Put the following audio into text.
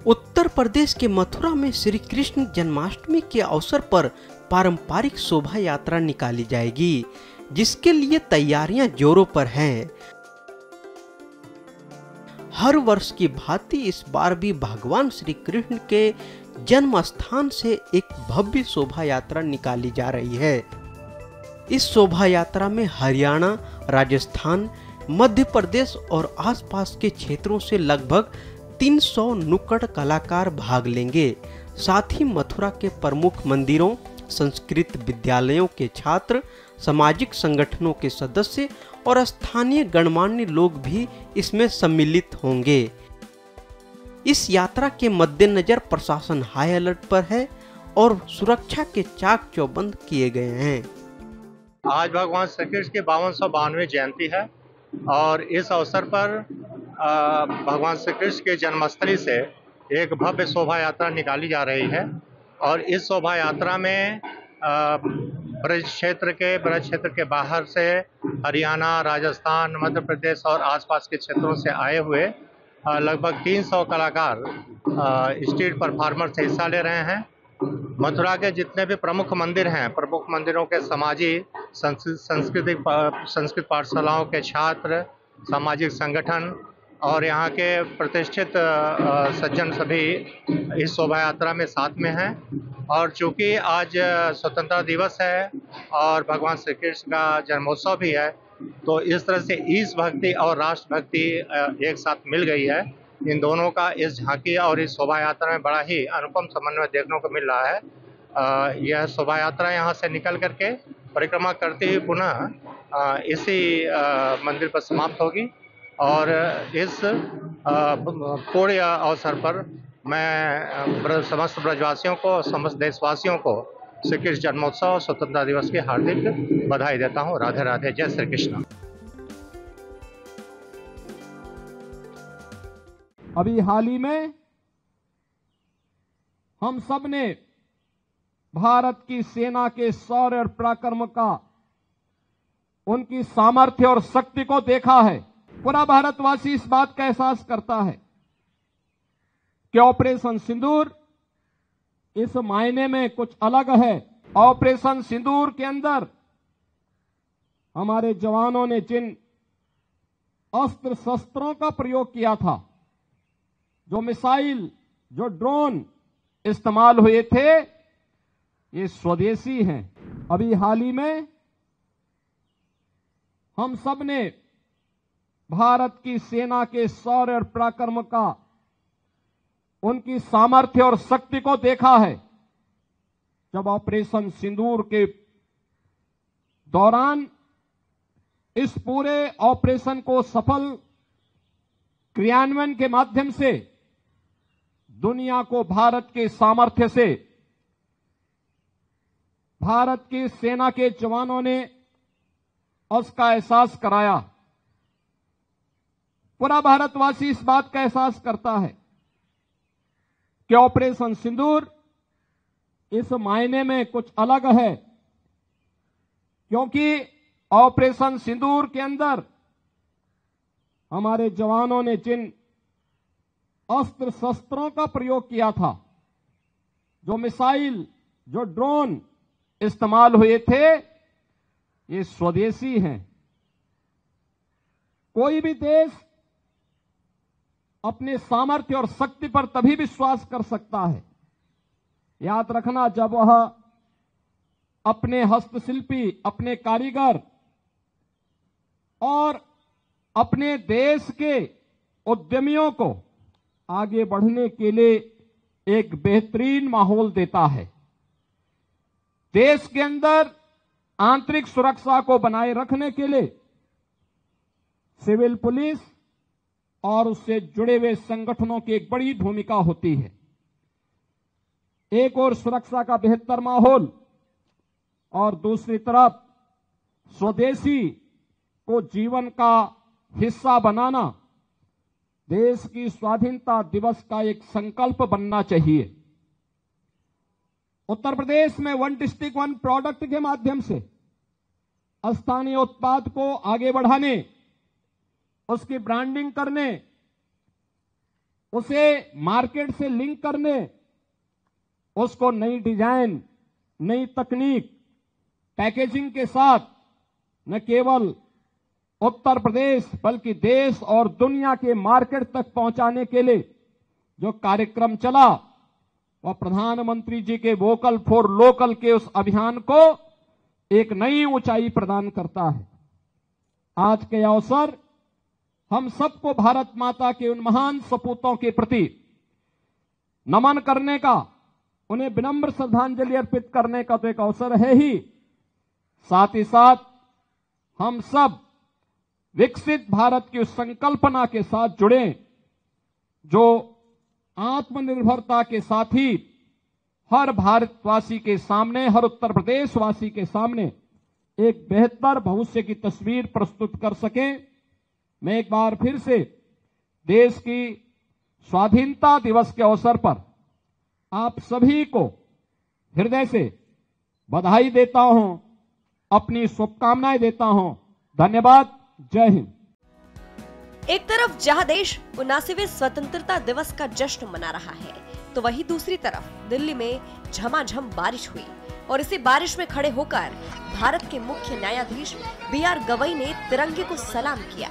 उत्तर प्रदेश के मथुरा में श्री कृष्ण जन्माष्टमी के अवसर पर पारंपरिक शोभा यात्रा निकाली जाएगी, जिसके लिए तैयारियां जोरों पर हैं। हर वर्ष की भांति इस बार भी भगवान श्री कृष्ण के जन्म स्थान से एक भव्य शोभा यात्रा निकाली जा रही है। इस शोभा यात्रा में हरियाणा, राजस्थान, मध्य प्रदेश और आसपास के क्षेत्रों से लगभग 300 नुक्कड़ कलाकार भाग लेंगे। साथ ही मथुरा के प्रमुख मंदिरों, संस्कृत विद्यालयों के छात्र, सामाजिक संगठनों के सदस्य और स्थानीय गणमान्य लोग भी इसमें सम्मिलित होंगे। इस यात्रा के मद्देनजर प्रशासन हाई अलर्ट पर है और सुरक्षा के चाक चौबंद किए गए हैं। आज भगवान श्री कृष्ण की 5292वीं जयंती है और इस अवसर पर भगवान श्री कृष्ण के जन्मस्थली से एक भव्य शोभा यात्रा निकाली जा रही है और इस शोभा यात्रा में ब्रज क्षेत्र के बाहर से हरियाणा, राजस्थान, मध्य प्रदेश और आसपास के क्षेत्रों से आए हुए लगभग 300 कलाकार स्ट्रीट परफॉर्मर से हिस्सा ले रहे हैं। मथुरा के जितने भी प्रमुख मंदिर हैं, प्रमुख मंदिरों के संस्कृत पाठशालाओं के छात्र, सामाजिक संगठन और यहाँ के प्रतिष्ठित सज्जन सभी इस शोभा यात्रा में साथ में हैं। और चूंकि आज स्वतंत्रता दिवस है और भगवान श्री कृष्ण का जन्मोत्सव भी है, तो इस तरह से ईश भक्ति और राष्ट्रभक्ति एक साथ मिल गई है। इन दोनों का इस झांकी और इस शोभा यात्रा में बड़ा ही अनुपम समन्वय देखने को मिल रहा है। यह शोभा यात्रा यहाँ से निकल करके परिक्रमा करते हुए पुनः इसी मंदिर पर समाप्त होगी और इस पूर्ण अवसर पर मैं समस्त ब्रजवासियों को, समस्त देशवासियों को श्री कृष्ण जन्मोत्सव, स्वतंत्रता दिवस की हार्दिक बधाई देता हूँ। राधे राधे, जय श्री कृष्ण। अभी हाल ही में हम सब ने भारत की सेना के शौर्य और पराक्रम का, उनकी सामर्थ्य और शक्ति को देखा है। पूरा भारतवासी इस बात का एहसास करता है कि ऑपरेशन सिंदूर इस मायने में कुछ अलग है। ऑपरेशन सिंदूर के अंदर हमारे जवानों ने जिन अस्त्र शस्त्रों का प्रयोग किया था, जो मिसाइल, जो ड्रोन इस्तेमाल हुए थे, ये स्वदेशी हैं। अभी हाल ही में हम सब ने भारत की सेना के शौर्य और पराक्रम का, उनकी सामर्थ्य और शक्ति को देखा है जब ऑपरेशन सिंदूर के दौरान इस पूरे ऑपरेशन को सफल क्रियान्वयन के माध्यम से दुनिया को भारत के सामर्थ्य से, भारत की सेना के जवानों ने उसका एहसास कराया। पूरा भारतवासी इस बात का एहसास करता है कि ऑपरेशन सिंदूर इस मायने में कुछ अलग है, क्योंकि ऑपरेशन सिंदूर के अंदर हमारे जवानों ने जिन अस्त्र शस्त्रों का प्रयोग किया था, जो मिसाइल, जो ड्रोन इस्तेमाल हुए थे, ये स्वदेशी हैं। कोई भी देश अपने सामर्थ्य और शक्ति पर तभी विश्वास कर सकता है, याद रखना, जब वह अपने हस्तशिल्पी, अपने कारीगर और अपने देश के उद्यमियों को आगे बढ़ने के लिए एक बेहतरीन माहौल देता है। देश के अंदर आंतरिक सुरक्षा को बनाए रखने के लिए सिविल पुलिस और उससे जुड़े हुए संगठनों की एक बड़ी भूमिका होती है। एक और सुरक्षा का बेहतर माहौल और दूसरी तरफ स्वदेशी को जीवन का हिस्सा बनाना देश की स्वाधीनता दिवस का एक संकल्प बनना चाहिए। उत्तर प्रदेश में वन डिस्ट्रिक्ट वन प्रोडक्ट के माध्यम से स्थानीय उत्पाद को आगे बढ़ाने, उसकी ब्रांडिंग करने, उसे मार्केट से लिंक करने, उसको नई डिजाइन, नई तकनीक, पैकेजिंग के साथ न केवल उत्तर प्रदेश बल्कि देश और दुनिया के मार्केट तक पहुंचाने के लिए जो कार्यक्रम चला, वह प्रधानमंत्री जी के वोकल फॉर लोकल के उस अभियान को एक नई ऊंचाई प्रदान करता है। आज के अवसर हम सबको भारत माता के उन महान सपूतों के प्रति नमन करने का, उन्हें विनम्र श्रद्धांजलि अर्पित करने का तो एक अवसर है ही, साथ ही साथ हम सब विकसित भारत की उस संकल्पना के साथ जुड़े जो आत्मनिर्भरता के साथ ही हर भारतवासी के सामने, हर उत्तर प्रदेश वासी के सामने एक बेहतर भविष्य की तस्वीर प्रस्तुत कर सके। मैं एक बार फिर से देश की स्वाधीनता दिवस के अवसर पर आप सभी को हृदय से बधाई देता हूं, अपनी शुभकामनाएं देता हूं। धन्यवाद। जय हिंद। एक तरफ जहां देश 79वें स्वतंत्रता दिवस का जश्न मना रहा है, तो वहीं दूसरी तरफ दिल्ली में झमाझम बारिश हुई और इसी बारिश में खड़े होकर भारत के मुख्य न्यायाधीश BR गवई ने तिरंगे को सलाम किया।